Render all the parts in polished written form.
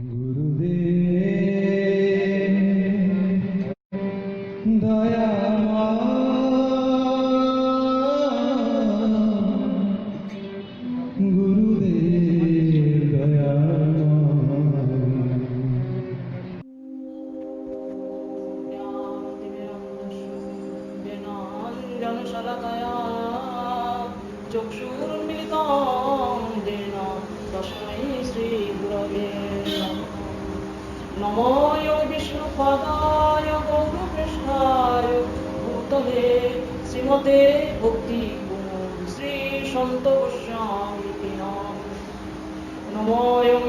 গুরুদেব দয়াময়, গুরুদেব জনশলাকয়া চক্ষুর্মিলিতং যেন তস্मै শ্রীগুরবে নমো বিষ্ণুপদায় গৌরপৃষ্ঠায় ভূতলে শ্রীমতে ভক্তি শ্রী সন্ত গোস্বামী নমো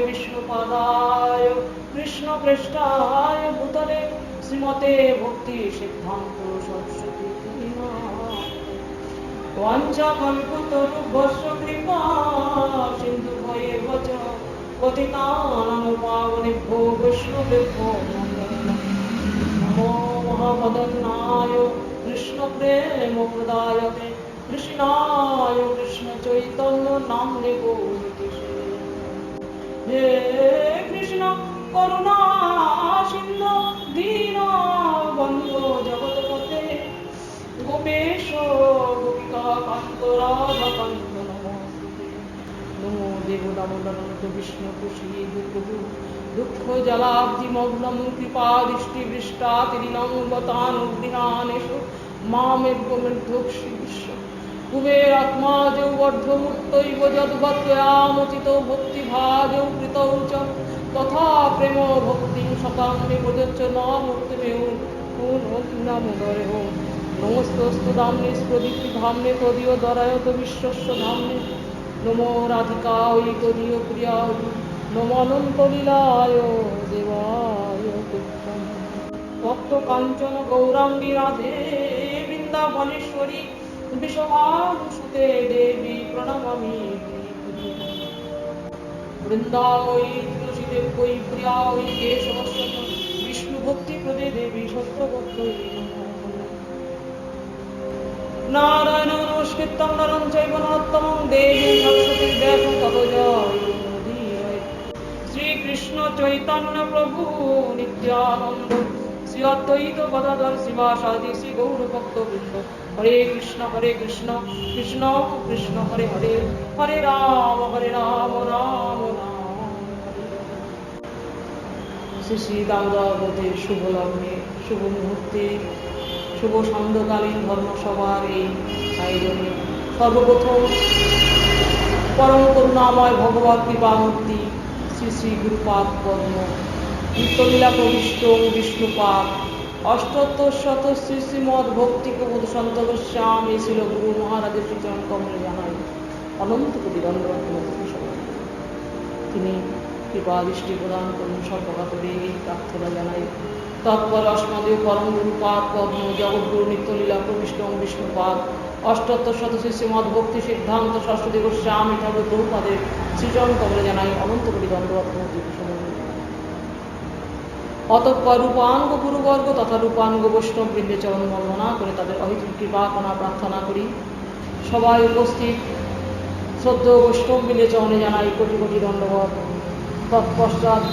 বিষ্ণুপদায় কৃষ্ণপৃষ্ঠায় ভূতলে শ্রীমতে ভক্তি সিদ্ধান্ত সরস্বতী वाञ्छाकल्पतरुभ्यश्च कृपा सिन्धुभ्येव च पतितानां पावनेभ्यो वैष्णवेभ्यो नमो महावदन्नाय कृष्णप्रेमप्रदायते कृष्णाय कृष्णचैतन्यनाम्ने गौरकिशे हे कृष्ण करुणा सिन्धु दीनबन्धो जगत्पते गोपेश गोपिकान्त राधाकान्त नमो देव दामोदर विष्णु कुशी दुःख जलाब्धिमग्नं कृपादृष्टिवृष्टातिरिनं वतानुग्निनानेषु मामेव मृद्धोक्षिविश्व कुबेरात्माजौ वर्धमूर्तैव यद्वत्त्वयामुचितो भक्तिभाजौ कृतौ च तथा प्रेमो भक्तिं सतां मे प्रदच्च न मूर्तिमेव नामोदरे नमस्तस्तु धाम्ने स्प्रदीप्ति धाम्ने तदीय दरायत विश्वस्य धाम्ने नमो राधिकायै तदीय प्रियाय नमो अनन्तलीलाय देवाय तुभ्यं भक्त काञ्चन गौराङ्गी राधे वृन्दावनेश्वरी विश्वभानुसुते देवी प्रणमामि वृन्दावै तुलसीदेव्यै प्रियायै केशवस्य विष्णुभक्तिप्रदे देवी सत्यवत्यै नारायण नमस्कृतं नरं चैव नरोत्तमं देवीं सरस्वतीं व्यासं ततो जयमुदीरये श्रीकृष्ण चैतन्य प्रभु नित्यानन्द श्री अद्वैत गदाधर शिवासादि श्री गौरभक्तवृन्द हरे कृष्ण कृष्ण कृष्ण हरे हरे हरे राम राम राम हरे श्री श्री दामोदर शुभ लग्ने शुभ मुहूर्ते शुभ সান্ধ্যকালীন ধর্মসভার এই আয়োজনে সর্বপ্রথম পরম করুণাময় ভগবত কৃপামূর্তি শ্রী শ্রী গুরুপাদ পদ্ম নিত্যলীলা প্রবিষ্ট বিষ্ণুপাদ অষ্টোত্তর শত শ্রী শ্রীমদ ভক্তি প্রবোধ সন্ত গোস্বামী ছিল গুরু মহারাজের শ্রীচরণ কমলে জানাই অনন্ত কোটি দণ্ডবত তিনি কৃপা দৃষ্টি প্রদান করুন সর্বকাতরে এই প্রার্থনা জানাই তৎপর অস্মদীয় পরম গুরুপাদ পদ্ম জগৎগুরু নিত্যলীলা প্রবিষ্ট বিষ্ণুপাদ অষ্টোত্তর শত শ্রীমদ ভক্তি সিদ্ধান্ত সরস্বতী গোস্বামী ঠাকুর প্রভুপাদের শ্রীচরণ কমলে জানাই অনন্ত কোটি দণ্ডবত অতঃপর রূপাঙ্গ গুরুবর্গ তথা রূপাঙ্গ বৈষ্ণব বৃন্দে চরণ বন্দনা করে তাদের অহিতুক কৃপা কণা প্রার্থনা করি। সবাই উপস্থিত শ্রদ্ধেয় বৈষ্ণব বৃন্দে চরণে জানাই কোটি কোটি দণ্ডবত। তৎপশ্চাৎ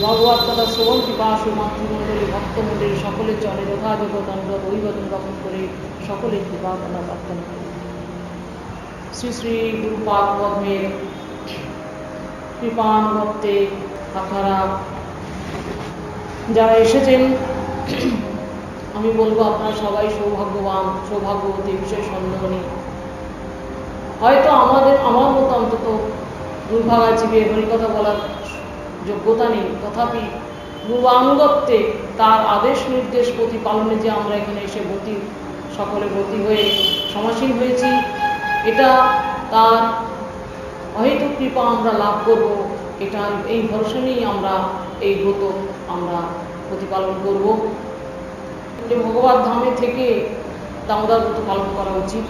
ভগবত কথা শ্রবণ কৃপাশু মাতৃমণ্ডলী ভক্তমণ্ডলী সকলের চরণে যথাযথ দণ্ডবত অভিবাদন জ্ঞাপন করে সকলের কৃপা কণা প্রার্থনা করি। শ্রী শ্রী গুরুপাদ পদ্মের কৃপানুভক্তে আপনারা যারা এসেছেন আমি বলবো আপনারা সবাই সৌভাগ্যবান সৌভাগ্যবতী বিশেষ সন্দেহ নেই। হয়তো আমার মতো অন্তত দুর্ভাগা জীবে হরিকথা বলার যোগ্যতা নেই, তথাপি পূর্বানুগত্যে তার আদেশ নির্দেশ প্রতিপালনে যে আমরা এখানে এসে সকলে ব্রতী হয়ে সমাসীন হয়েছি, এটা তার অহেতুক কৃপা আমরা লাভ করব, এটা এই ভরসা নিয়েই আমরা এই ব্রত আমরা প্রতিপালন করব। যে ভগবত ধামে থেকে দামোদর ব্রত পালন করা উচিত।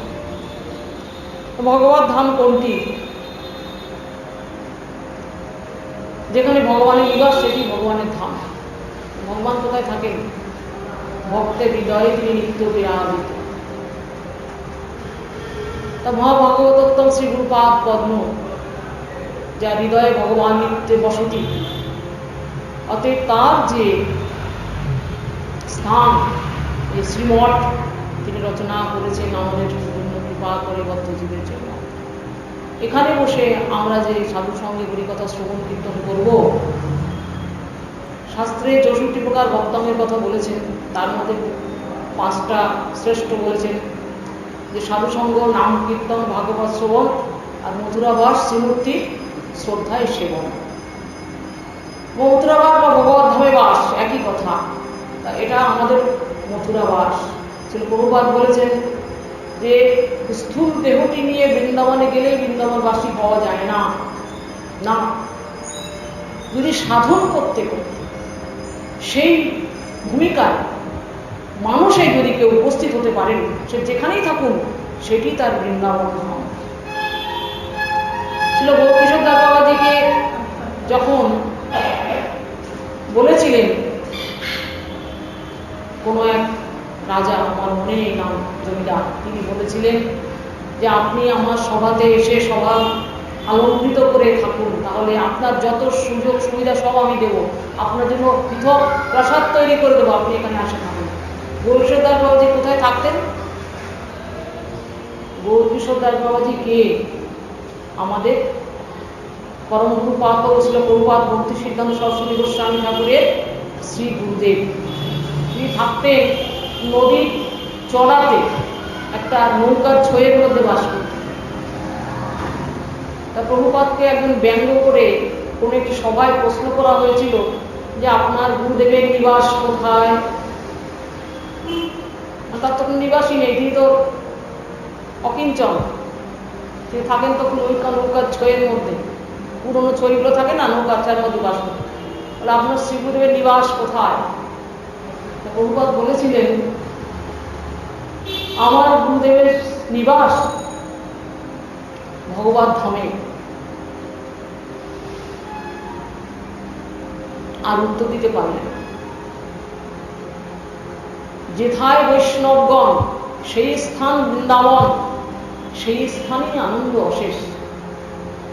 ভগবত ধাম কোনটি? যেখানে ভগবানের নিবাস সেটি ভগবানের ধাম। ভগবান কোথায় থাকেন? ভক্তের হৃদয়ে তিনি নিত্য বিরাজিত। তা মহাভাগবতোত্তম শ্রী গুরুপাদ পদ্ম, যার হৃদয়ে ভগবান নিত্যে বসতি, অতএব তার যে স্থান, এই শ্রীমঠ তিনি রচনা করেছেন আমাদের জন্য কৃপা করে বদ্ধজীবের জন্য, এখানে বসে আমরা যে সাধু সঙ্গে হরিকথা শ্রবণ কীর্তন করব, শাস্ত্রে 64 প্রকার ভক্তমের কথা বলেছেন, তার মধ্যে 5টা শ্রেষ্ঠ বলেছেন যে সাধুসঙ্গ, নাম কীর্তন, ভাগবত শ্রবণ আর মথুরাবাস শ্রীমূর্তি শ্রদ্ধায় সেবন। মথুরাবাস বা ভগবত ধামে বাস একই কথা, তা এটা আমাদের মথুরাবাস ছিল। প্রভুপাদ বলেছেন যে স্থূল দেহটি নিয়ে বৃন্দাবনে গেলেই বৃন্দাবনবাসী পাওয়া যায় না, না, যদি সাধন করতে করতে সেই ভূমিকায় মানুষে যদি কেউ উপস্থিত হতে পারেন, সে যেখানেই থাকুন সেটি তার বৃন্দাবন ধাম। ছিল গৌরকিশোর দাস বাবাজিকে যখন বলেছিলেন কোনো এক রাজা, আমার মনে নেই নাম, জমিদার, তিনি বলেছিলেন যে আপনি আমার সভাতে এসে সভা আলঙ্কৃত করে থাকুন, তাহলে আপনার যত সুযোগ সুবিধা সব আমি দেবো, আপনার জন্য পৃথক প্রাসাদ তৈরি করে দেবো, আপনি এখানে আসে থাকুন। গৌরকিশোর দাস বাবাজি কোথায় থাকতেন? গৌরকিশোর দাস বাবাজি কে? আমাদের পরম গুরুপাদ ছিল প্রভুপাদ ভক্তি সিদ্ধান্ত সরস্বতী গোস্বামী ঠাকুরের শ্রী গুরুদেব। তিনি থাকতেন নদীর চড়াতে, একটা নৌকার ছয়ের মধ্যে বাস করতেন। তা প্রভুপাদকে একজন ব্যঙ্গ করে কোনো একটি সভায় প্রশ্ন করা হয়েছিল যে আপনার গুরুদেবের নিবাস কোথায়? তার তখন নিবাসী নেই, তিনি তো অকিঞ্চন, তিনি থাকেন তখন ওই নৌকার ছয়ের মধ্যে, পুরোনো ছইগুলো থাকে না, নৌকার ছয়ের মধ্যে বাস করতেন। বলে আপনার শ্রী গুরুদেবের নিবাস কোথায়? প্রভুপাদ বলেছিলেন আমার গুরুদেবের নিবাস ভগবত ধামে। আর উত্তর দিতে পারলেন। যেথায় বৈষ্ণবগণ সেই স্থান বৃন্দাবন, সেই স্থানেই আনন্দ অশেষ।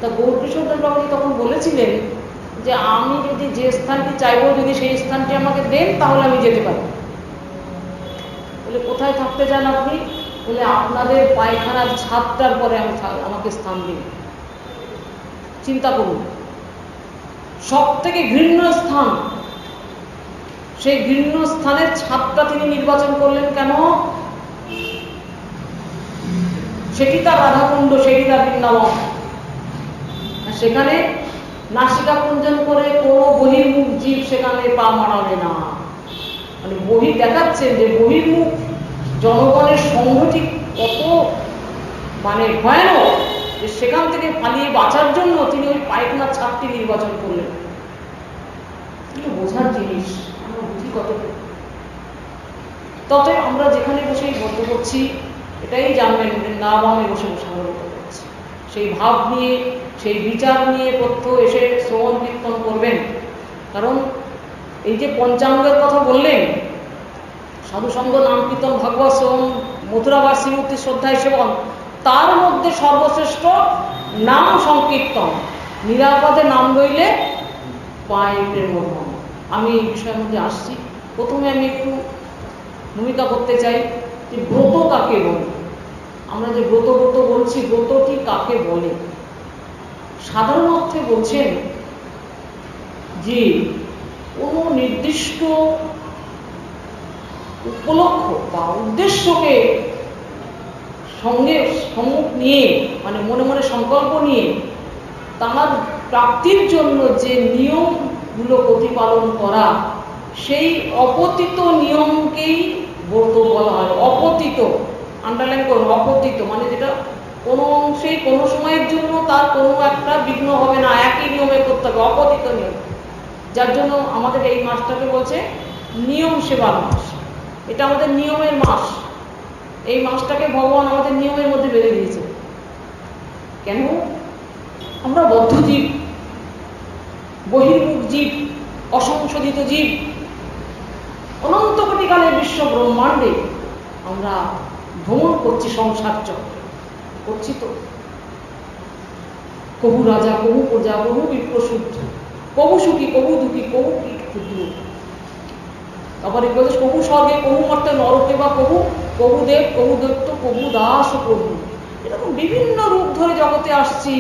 তা গৌরকিশোর দাস বাবাজি তখন বলেছিলেন যে আমি যদি যে স্থানটি চাইবো, যদি সেই স্থানটি আমাকে দেন তাহলে আমি যেতে পারি। বলে কোথায় থাকতে চান আপনি? বলে আপনাদের পায়খানার ছাদটার পরে আমাকে স্থান দিন। চিন্তা করুন, সব থেকে ঘৃণ্য স্থান, সেই ঘৃণ্য স্থানের ছাদটা তিনি নির্বাচন করলেন কেন? সেটি তার রাধাকুণ্ড, সেটি তার বৃন্দাবন। সেখানে নাসিকা কুঞ্জন করে কোনো বহির্মুখ জীব সেখানে পা মারাবে না। মানে বহি দেখাচ্ছেন যে বহির্মুখ জনগণের সংঘটি কত মানে ভয়ানক, যে সেখান থেকে পালিয়ে বাঁচার জন্য তিনি ওই পায়খানার ছাদটি নির্বাচন করলেন। কিন্তু বোঝার জিনিস, আমরা বুঝি কতটুকু। তবে আমরা যেখানে বসেই গল্প করছি, এটাই জানবেন বৃন্দাবনে বসে বসে আমরা গল্প করছি। সেই ভাব নিয়ে, সেই বিচার নিয়ে প্রত্যহ এসে শ্রবণ কীর্তন করবেন। কারণ এই যে পঞ্চাঙ্গের কথা বললেন, সাধুসঙ্গ, নাম কীর্তন, ভাগবত শ্রবণ, মথুরাবাস শ্রীমূর্তি শ্রদ্ধায় সেবন, তার মধ্যে সর্বশ্রেষ্ঠ নাম সংকীর্তন। নিরাপদে নাম লইলে পায়ের মর্ম। আমি এই বিষয়ের মধ্যে আসছি। প্রথমে আমি একটু ভূমিকা করতে চাই যে ব্রত কাকে বলে। আমরা যে ব্রত ব্রত বলছি, ব্রতটি কাকে বলে? সাধারণ অর্থে বলছেন যে কোনো নির্দিষ্ট উপলক্ষ বা উদ্দেশ্যকে সঙ্গে সম্মুখ নিয়ে, মানে মনে মনে সংকল্প নিয়ে তার প্রাপ্তির জন্য যে নিয়মগুলো প্রতিপালন করা, সেই অপতিত নিয়মকেই ব্রত বলা হয়। অপতিত, আন্ডারলাইন করুন, অপতিত মানে যেটা কোনো অংশেই কোনো সময়ের জন্য তার কোনো একটা বিঘ্ন হবে না, একই নিয়মে করতে হবে, অপতিত নিয়ম। যার জন্য আমাদের এই মাসটাকে বলছে নিয়ম সেবার মাস। এটা আমাদের নিয়মের মাস। এই মাসটাকে ভগবান আমাদের নিয়মের মধ্যে বেঁধে দিয়েছে। কেন? আমরা বদ্ধ জীব, বহির্মুখ জীব, অসংশোধিত জীব। অনন্ত কোটিকালের বিশ্ব ব্রহ্মাণ্ডে আমরা ভ্রমণ করছি, সংসার চক্রে করছি। তো বহু রাজা, বহু প্রজা, বহু বিপ্রসূত্র, কবু সুখী কবু দুঃখী কবু কীট ক্ষুদ্র। তারপরে বলছে কবু স্বর্গে কবু মর্তে নরকে বা কবু কবু দেব কবু দৈত্য কবু দাস ও প্রভু। এরকম বিভিন্ন রূপ ধরে জগতে আসছি।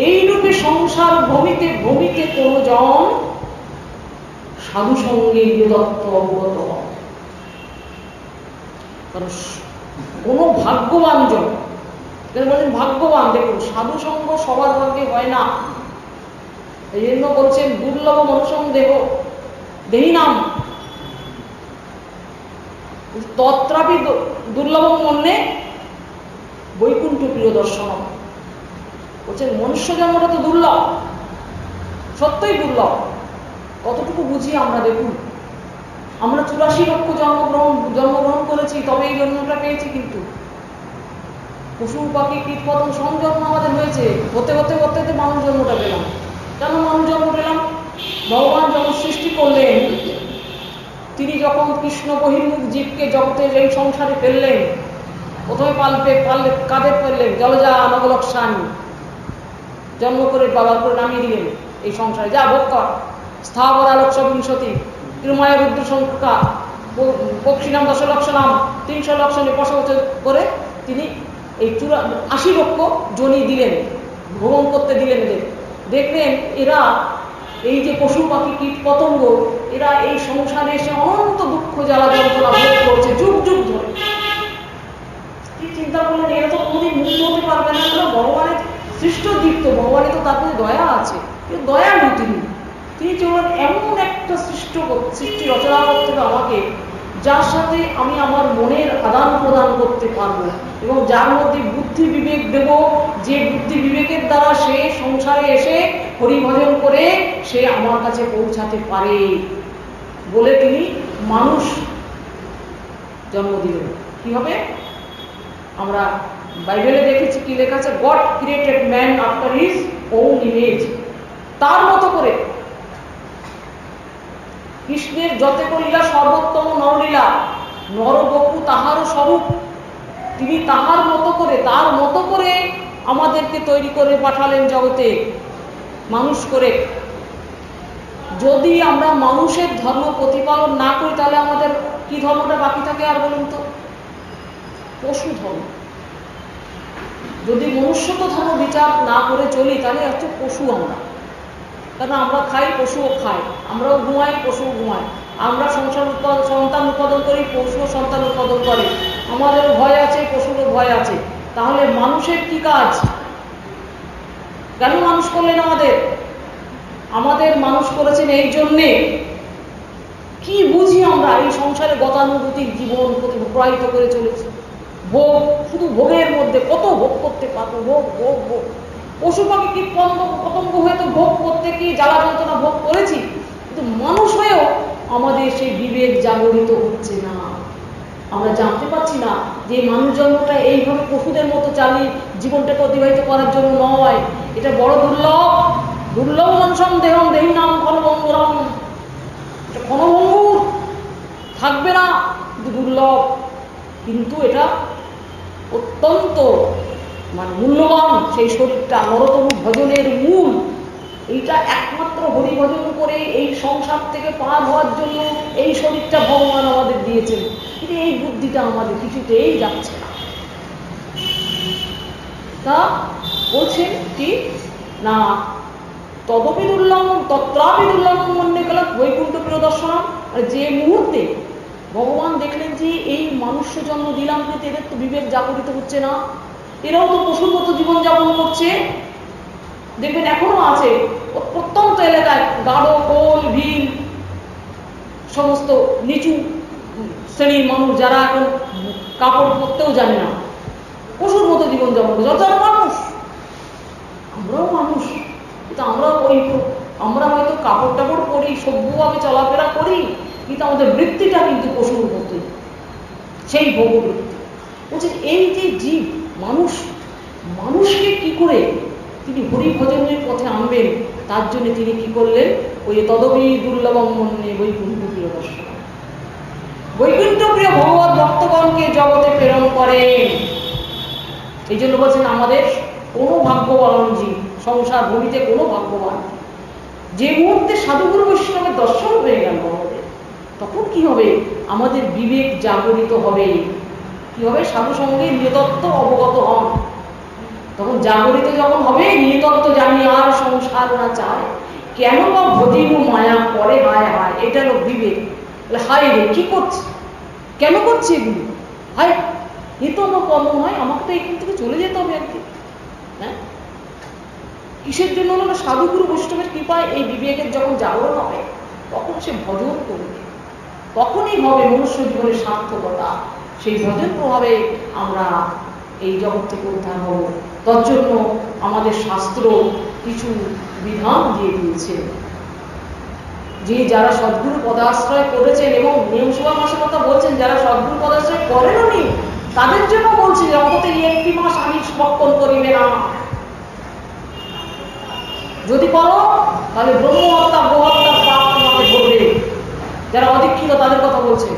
এই রূপে সংসার ভূমিতে ভূমিতে কোনো জন সাধু সঙ্গে দত্ত অবগত হন। কারণ কোনো ভাগ্যবান জন বলেন ভাগ্যবান, দেখুন সাধু সঙ্গ সবার ভাগ্যে হয় না। এই জন্য বলছেন দুর্লভ মনুষ্যং দেহ দেহি নাম তত্রাপি দুর্লভ মন্যে বৈকুণ্ঠ প্রিয় দর্শনম। বলছেন মনুষ্য জন্মটা তো দুর্লভ, সত্যই দুর্লভ। কতটুকু বুঝি আমরা দেখুন, আমরা 84 লক্ষ জন্মগ্রহণ করেছি, তবে এই জন্মটা পেয়েছি। কিন্তু পশু পাখি কীট পতঙ্গ সংজন্ম আমাদের হয়েছে, হতে হতে হতে হতে মানুষ জন্মটা পেলাম। কেন মানুষ জন্ম পেলাম? ভগবান যখন সৃষ্টি করলেন, তিনি যখন কৃষ্ণ বহির্মুখ জীবকে জগতের এই সংসারে ফেললেন, প্রথমে কাদের ফেললেন? জলজা নবলক্ষানি জন্ম করে বাবার করে নামিয়ে দিলেন এই সংসারে, যা ভোগ কর। স্থাবর আলোক বিংশতি তিরুমায় রুদ্র সংখ্যা পক্ষী নাম 10 লক্ষ নাম 300 লক্ষ বছর করে তিনি এই 80 লক্ষ জনি দিলেন, ভ্রমণ করতে দিলেন এদের। দেখলেন এরা এই যে পশু পাখি কীট পতঙ্গ, এরা এই সংসারে এসে অনন্ত দুঃখ জ্বালা যন্ত্রণা ভোগ করছে যুগ যুগ ধরে। কি চিন্তা করলেন, এরা তো কোনোদিন মুক্ত হতে পারবে না। ভগবানের সৃষ্ট দীপ্ত, ভগবানের তো তাদের দয়া আছে, কিন্তু দয়ালু তিনি চলেন এমন একটা সৃষ্টি রচনা করতে হবে আমাকে, যার সাথে আমি আমার মনের আদান প্রদান করতে পারবো, এবং যার মধ্যে বুদ্ধি বিবেক দেব, যে বুদ্ধি বিবেকের দ্বারা সে সংসারে এসে হরিভজন করে সে আমার কাছে পৌঁছাতে পারে বলে তিনি মানুষ জন্ম দিলেন। কি হবে? আমরা বাইবেলে দেখেছি কি লেখা আছে, god created man after his own image, তার মতো করে। কৃষ্ণের যতেক লীলা সর্বোত্তম নরলীলা, নরবপু তাহারও স্বরূপ। তিনি তাহার মতো করে, তার মতো করে আমাদেরকে তৈরি করে পাঠালেন জগতে মানুষ করে। যদি আমরা মানুষের ধর্ম প্রতিপালন না করি, তাহলে আমাদের কি ধর্মটা বাকি থাকে আর বলুন তো? পশু ধর্ম। যদি মনুষ্যত ধর্ম বিচার না করে চলি, তাহলে হচ্ছে পশু আমরা। কারণ আমরা খাই, পশুও খায়, আমরাও ঘুমাই, পশুও ঘুমায়। আমরা সন্তান উৎপাদন করি, পশুও সন্তান উৎপাদন করে। আমাদের ভয় আছে, পশুরও ভয় আছে। তাহলে মানুষের কি কাজ? কেন মানুষ করলেন আমাদের মানুষ করেছেন এই জন্যে। কি বুঝি আমরা এই সংসারে গতানুগতিক জীবন প্রবাহিত করে চলেছি, ভোগ, শুধু ভোগের মধ্যে কত ভোগ করতে পারবো, ভোগ ভোগ ভোগ। পশু পাখি কীট পতঙ্গ হয়ে তো ভোগ করতে কি জ্বালা যন্ত্রণা ভোগ করেছি, কিন্তু মানুষ হয়েও আমাদের সেই বিবেক জাগরিত হচ্ছে না। আমরা জানতে পারছি না যে মানুষ জন্মটা এইভাবে পশুদের মতো চালিয়ে জীবনটাকে অতিবাহিত করার জন্য নয়। এটা বড় দুর্লভ মনুষ্যং দেহং দেহি নাম ক্ষণভঙ্গুরম। এটা ক্ষণভঙ্গুর, থাকবে না, কিন্তু দুর্লভ। কিন্তু এটা অত্যন্ত মূল্যবান। সেই শরীরটা নরতম ভজনের মূল। এইটা একমাত্র হরিভজন করে এই সংসার থেকে পার হওয়ার জন্য এই শরীরটা ভগবান আমাদের দিয়েছেন। কিন্তু এই বুদ্ধিটা আমাদের কিছুতেই যাচ্ছে না। তা বলছেন কি না, তদপি দুর্লভ তত্রাপি দুর্লভ মন্যে গেল বৈকুণ্ঠ প্রিয় দর্শনম। আর যে মুহূর্তে ভগবান দেখলেন যে এই মানুষ্য জন্ম দিলাম, কিন্তু এদের তো বিবেক জাগরিত হচ্ছে না, এরাও তো পশুর মতো জীবনযাপন করছে। দেখবেন এখনো আছে প্রত্যন্ত এলাকায় গাঢ় কোল ভিল সমস্ত নিচু শ্রেণীর মানুষ, যারা এখন কাপড় পরতেও জানে না, পশুর মতো জীবনযাপন করছে। অর্থাৎ মানুষ, আমরাও মানুষ, কিন্তু আমরা হয়তো কাপড় টাপড় পরি, সভ্যভাবে চলাফেরা করি, কিন্তু আমাদের বৃত্তিটা কিন্তু পশুর মতোই, সেই ভোগবৃত্তি। বলছে এই যে জীব মানুষকে কি করে তিনি হরিভজনের পথে আনবেন, তার জন্য তিনি কি করলেন? ওই তদপি দুর্লভম মন্যে বৈকুণ্ঠ প্রিয় দর্শন। বৈকুণ্ঠ প্রিয় ভগবত ভক্তগণকে জগতে প্রেরণ করেন। এই জন্য বলছেন আমাদের কোনো ভাগ্যবান জীব সংসার ভূমিতে কোনো ভাগ্যবান। যে মুহূর্তে সাধুগুরু বৈষ্ণবের দর্শন হয়ে গেল আমাদের, তখন কি হবে? আমাদের বিবেক জাগরিত হবে। কি হবে? সাধু সঙ্গে নিয়তত্ত্ব অবগত হন। তখন জাগরিত যখন হবে, নিয়তত্ত্ব জানি আর সংসার না চায়, কেন বা ভজিনু মায়া করে হায় হায়, এটা হলো বিবেক। হায় রে, কি করছে, কেন করছে এগুলো? হায়, এ তো আমার কর্ম নয়, আমাকে তো এখান থেকে চলে যেতে হবে একদিন। হ্যাঁ, কিসের জন্য হলো? সাধুগুরু বৈষ্ণবের কৃপায় এই বিবেকের যখন জাগরণ হবে, তখন সে ভজন করবে, তখনই হবে মনুষ্য জীবনের সার্থকতা। সেই ভজন প্রভাবে আমরা এই জগৎ থেকে উদ্ধার হব। তার জন্য আমাদের শাস্ত্র কিছু বিধান দিয়ে দিয়েছে, যে যারা সদ্গুরু পদাশ্রয় করেছেন, এবং নিয়ম সভা মাসের কথা বলছেন, যারা সদ্গুরু পদাশ্রয় করেননি তাদের জন্য বলছি, জগতে একটি মাস আমি ভক্ষণ করিবে না। যদি করো তাহলে ব্রহ্মহত্যা গোহত্যার পাপ তোমাকে ধরবে। যারা অদীক্ষিত তাদের কথা বলছে,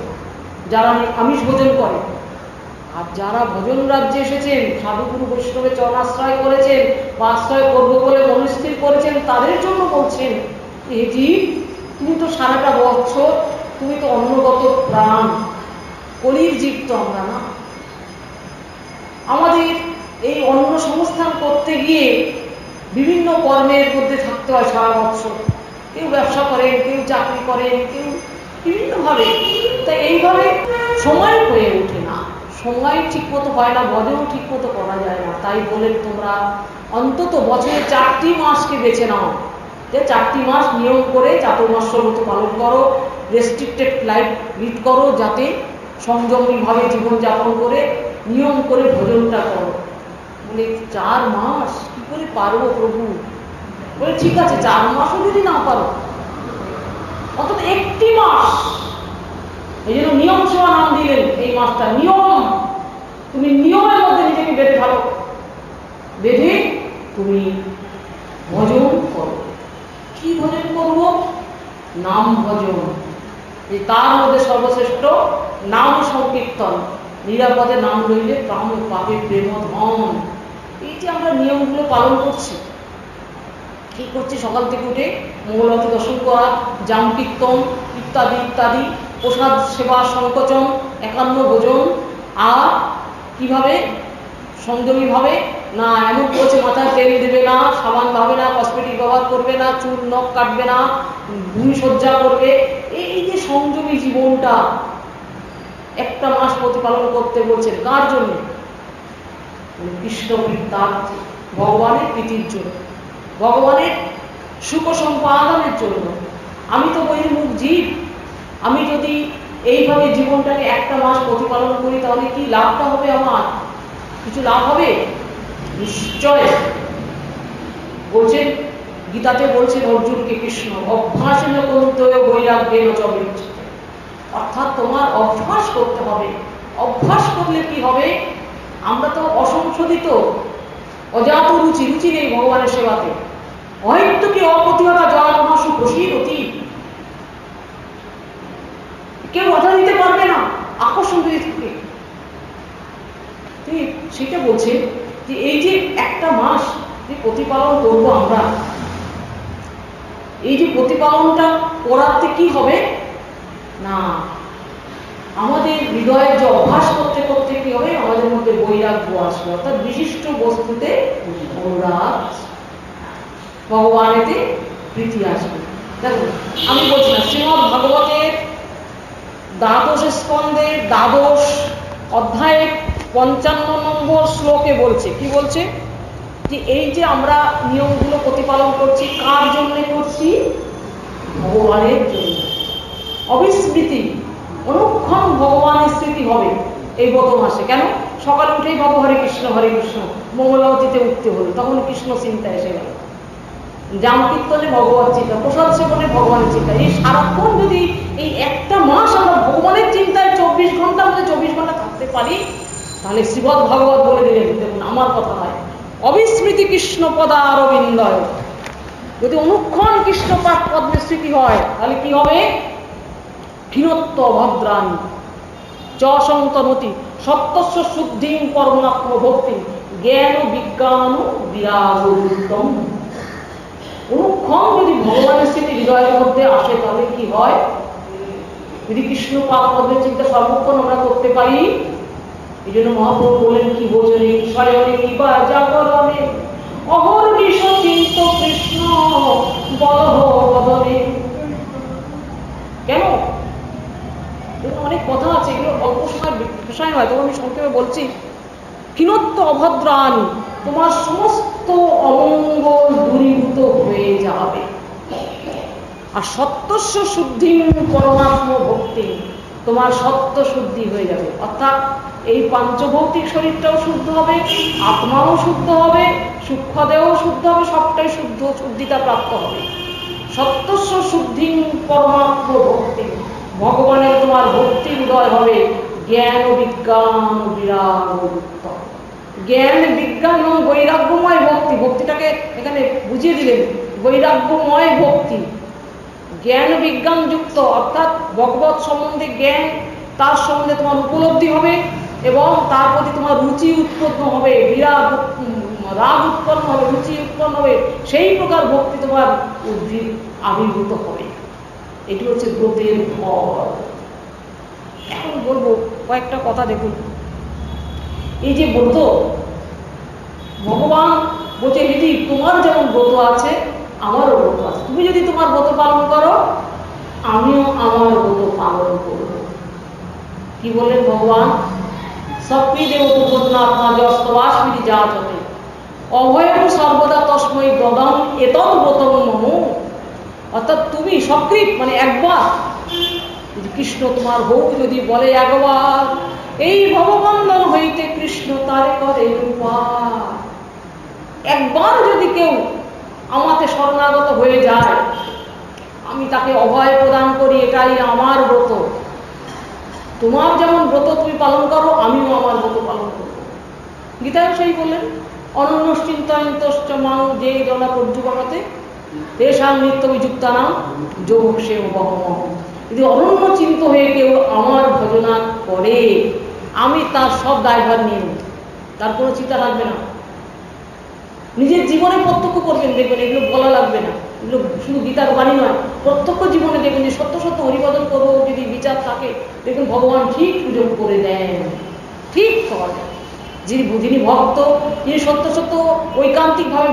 যারা আমিষ ভোজন করে। আর যারা ভজন রাজ্যে এসেছেন, সাধুগুরু বৈষ্ণবের চরণাশ্রয় করেছেন বা আশ্রয় করবো বলে মনস্থির করেছেন, তাদের জন্য বলছেন, এটি তুমি তো সারাটা বছর, তুমি তো অন্নগত প্রাণ, কলির জীব তো আমরা না। আমাদের এই অন্ন সংস্থান করতে গিয়ে বিভিন্ন কর্মের মধ্যে থাকতে হয় সারা বছর। কেউ ব্যবসা করেন, কেউ চাকরি করেন, কেউ বিভিন্নভাবে। তাই এইভাবে সময় হয়ে ওঠে না, সময় ঠিক মতো হয় না, ভজনও ঠিক মতো করা যায় না। তাই বলে তোমরা অন্তত বছরে 4টি মাসকে বেছে নাও, যে 4টি মাস নিয়ম করে চাতুর্মাস্যর মতো পালন করো, রেস্ট্রিক্টেড লাইফ লিড করো, যাতে সংযমীভাবে জীবনযাপন করে নিয়ম করে ভজনটা করো। বলে 4 মাস কি করে পারবো প্রভু? বলে ঠিক আছে, 4 মাসও যদি না পারো, অন্তত 1টি মাস। এই জন্য নিয়ম সেবা নাম দিলেন এই মাসটা। নিয়ম, তুমি নিয়মের মধ্যে নিজেকে বেঁধে থাকো, বেঁধে তুমি ভজন করো। কি ভজন করব? নাম ভজন। তার মধ্যে সর্বশ্রেষ্ঠ নাম সংকীর্তন। নিরাপদে নাম লইলে প্রাণ পাবে প্রেম ধন। এই যে আমরা নিয়মগুলো পালন করছি, কি করছি? সকাল থেকে উঠে মঙ্গলারতি দর্শন করা, জাম কীর্তন ইত্যাদি ইত্যাদি, প্রসাদ সেবা, সংকোচন, একান্ন ভোজন। আর কিভাবে? সংযমীভাবে না, এমন করেছে মাথায় তেল দেবে না, সাবান ভাবে না, কসমেটিক ব্যবহার করবে না, চুল নখ কাটবে না, ভূমিসজ্জা করবে। এই যে সংযমী জীবনটা 1টা মাস প্রতিপালন করতে বলছেন। কার জন্য? কৃষ্ণ প্রীত্যার্থে, ভগবানের প্রীতির জন্য, ভগবানের সুখ সম্পাদনের জন্য। আমি তো বহির্মুখ জীব, আমি যদি এইভাবে জীবনটাকে 1টা মাস প্রতিপালন করি, তাহলে কি লাভটা হবে আমার? কিছু লাভ হবে? নিশ্চয়। বলছেন গীতাতে, বলছেন অর্জুনকে কৃষ্ণ, অভ্যাসেন কৌন্তেয় বৈরাগ্যেন চ বিচ্যতে। অর্থাৎ তোমার অভ্যাস করতে হবে। অভ্যাস করলে কি হবে? আমরা তো অসংশোধিত, অজাত রুচি, রুচি নেই ভগবানের সেবাতে। হয়তো কি অপ্রতিহতা জয়মাসু প্রসীদতি, কেউ বাধা দিতে পারবে না, আকর্ষণ হয়ে থাকে। ঠিক সেটা বলছে যে এই যে 1টা মাস যে প্রতিপালন করবো আমরা, এই যে প্রতিপালনটা করাতে কি হবে না, আমাদের হৃদয়ে যে অভ্যাস করতে করতে কি হবে? আমাদের মধ্যে বৈরাগ্য আসবে, অর্থাৎ বিশিষ্ট বস্তুতে অনুরাগ, ভগবানেতে প্রীতি আসবে। দেখো, আমি বলছি না, শ্রীমদ্ ভাগবতের 12 স্কন্ধের 12 অধ্যায়ের 55 নম্বর শ্লোকে বলছে, কি বলছে? যে এই যে আমরা নিয়মগুলো প্রতিপালন করছি, কার জন্য করছি? ভগবানের জন্য। অবিস্মৃতি, অনুক্ষণ ভগবানের স্মৃতি হবে এই ব্রত মাসে। কেন? সকালে উঠেই ভাবো হরে কৃষ্ণ হরে কৃষ্ণ, মঙ্গলাবতীতে উঠতে হলো, তখন কৃষ্ণ চিন্তা এসে গেল। জাম কীর্তনে ভগবান চিন্তা, প্রসাদ সেবনে ভগবানের চিন্তা। এই সারাক্ষণ যদি এই 1টা মাস আমরা ভগবানের চিন্তায় 24 ঘন্টার মধ্যে 24 ঘন্টা থাকতে পারি, তাহলে শ্রীমদ্ ভাগবত বলে দিলেন, দেখুন আমার কথা হয়, অবিস্মৃতি কৃষ্ণ পদারবিন্দয়। যদি অনুক্ষণ কৃষ্ণ পাঠ পদ্মের স্মৃতি হয়, তাহলে কি হবে? ক্ষীণত্ব ভদ্রাণী চ সন্তনতি সত্যস্য শুদ্ধিং পরমাত্ম ভক্তি জ্ঞান বিজ্ঞান বিরাজোত্তম। অনুক্ষণ যদি ভগবানের স্মৃতি হৃদয়ের মধ্যে আসে তাহলে কি হয়, যদি কৃষ্ণ পাদপদ্মের চিন্তা সর্বক্ষণ আমরা করতে পারি। এই জন্য মহাপ্রভু বলেন কি বোঝনে ঈশ্বরে কিবা জাগরণে অহর্নিশ চিন্ত কৃষ্ণ বলহ বদনে। কেন? অনেক কথা আছে, এগুলো অল্প সময় বিষয় হয়, তবে আমি সংক্ষেপে বলছি। কিনত্ব অভদ্রাণী, তোমার সমস্ত অমঙ্গল দূরীভূত হয়ে যাবে। আর সত্যস্য শুদ্ধি পরমাত্ম ভক্তি, তোমার সত্য শুদ্ধি হয়ে যাবে। অর্থাৎ এই পঞ্চভৌতিক শরীরটাও শুদ্ধ হবে, আত্মাও শুদ্ধ হবে, সূক্ষ্মদেহও শুদ্ধ হবে, সবটাই শুদ্ধিতা প্রাপ্ত হবে। সত্যস্য শুদ্ধি পরমাত্ম ভক্তি, ভগবানের তোমার ভক্তি উদয় হবে। জ্ঞান ও বিজ্ঞান বিরাগ, জ্ঞান বিজ্ঞান এবং বৈরাগ্যময় ভক্তি, ভক্তিটাকে এখানে বুঝিয়ে দিলেন, বৈরাগ্যময় ভক্তি। জ্ঞান বিজ্ঞান যুক্ত, অর্থাৎ ভগবত সম্বন্ধে জ্ঞান, তার সম্বন্ধে তোমার উপলব্ধি হবে এবং তার প্রতি তোমার রুচি উৎপন্ন হবে, বিরাগ রাগ উৎপন্ন হবে, রুচি উৎপন্ন হবে, সেই প্রকার ভক্তি তোমার আবির্ভূত হবে। এটি হচ্ছে ব্রতের ফল। এখন বলবো কয়েকটা কথা। দেখুন, এই যে ব্রত, ভগবান বলছে দিদি তোমার যেমন ব্রত আছে আমারও ব্রত আছে, তুমি যদি তোমার ব্রত পালন করো আমিও আমার ব্রত পালন করব। কি বললেন ভগবান? সপ্পি দেবতা আপনার যস্তবাসমিতি যা চলে অভয়ম সর্বদা তস্মৈ দদম এতদ ব্রতম মম। অর্থাৎ তুমি সক্রিয়, মানে একবার কৃষ্ণ তোমার হোক যদি বলে একবার, এই ভববন্ধন হইতে কৃষ্ণ তারে করে উপায়। একবার যদি কেউ আমাতে শরণাগত হয়ে যায়, আমি তাকে অভয় প্রদান করি, এটাই আমার ব্রত। তোমার যেমন ব্রত তুমি পালন করো, আমিও আমার ব্রত পালন করব। গীতায় সেই বললেন, অনন্যশ্চিন্তায়ন্তশ্চ মাং যে জনা প্রজ্জুগণতে তেষাং নিত্য বিযুক্তানাং যোগ সেব বহম। যদি অনন্য চিন্ত হয়ে কেউ আমার ভজনা করে, আমি তার সব দায়ভার নিয়ে নেব, তার কোনো চিন্তা থাকবে না। নিজের জীবনে প্রত্যক্ষ করবেন, দেখবেন এগুলো বলা লাগবে না, এগুলো শুধু গীতার বাণী নয়, প্রত্যক্ষ জীবনে দেখবেন যে সত্য সত্য হরিবদন করবো যদি বিচার থাকে, দেখবেন ভগবান ঠিক সুযোগ করে দেন, ঠিক পাওয়া যায়। যিনি ভক্ত, যিনি সত্য সত্য ঐকান্তিকভাবে,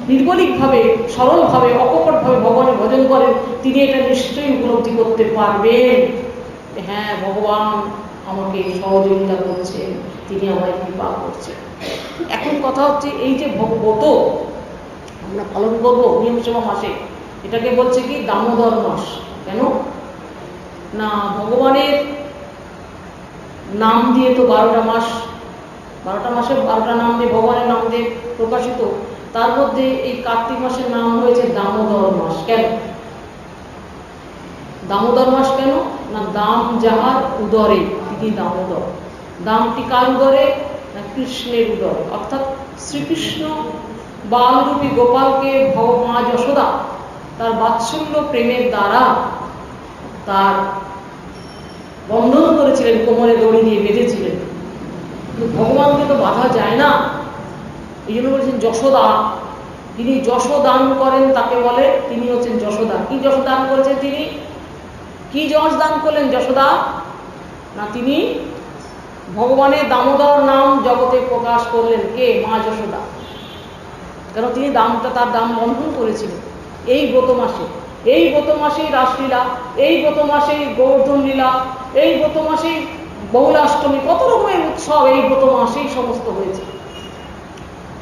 নির্বলিকভাবে, সরলভাবে, অকপটভাবে ভগবানের ভজন করেন, তিনি এটা নিশ্চয়ই উপলব্ধি করতে পারবেন। হ্যাঁ, ভগবান আমাকে সহযোগিতা করছেন, তিনি আমায় কৃপা করছেন। এখন কথা হচ্ছে, এই যে ব্রত আমরা পালন করবো নিয়মসেবা মাসে, এটাকে বলছে কি দামোদর মাস। কেন না? ভগবানের নাম দিয়ে তো 12টা মাস, 12টা মাসে 12টা নাম দিয়ে ভগবানের নাম দিয়ে প্রকাশিত। তার মধ্যে এই কার্তিক মাসের নাম হয়েছে দামোদর মাস। কেন দামোদর মাস? কেন না, দাম যাহার উদরে তিনি দামোদর। দামটি কার উদরে? না, কৃষ্ণের উদরে। অর্থাৎ শ্রীকৃষ্ণ বালরূপী গোপালকে মা যশোদা তার বাৎসল্য প্রেমের দ্বারা তার বন্ধন করেছিলেন, কোমরে দড়ি দিয়ে বেঁধেছিলেন। কিন্তু ভগবানকে তো বাধা যায় না, এই জন্য বলেছেন যশোদা। তিনি যশ দান করেন, তাকে বলে তিনি হচ্ছেন যশোদা। কি যশ দান করেছেন তিনি? কি যশ দান করলেন যশোদা? না, তিনি ভগবানের দামোদর নাম জগতে প্রকাশ করলেন। কে? মা যশোদা। কেন? তিনি তার দাম বন্ধন করেছিলেন এই ব্রত মাসে। এই ব্রত মাসেই রাসলীলা, এই ব্রত মাসেই গোবর্ধন লীলা, এই ব্রত মাসেই বহুলাষ্টমী, কত রকমের উৎসব এই ব্রত মাসেই সমস্ত হয়েছে,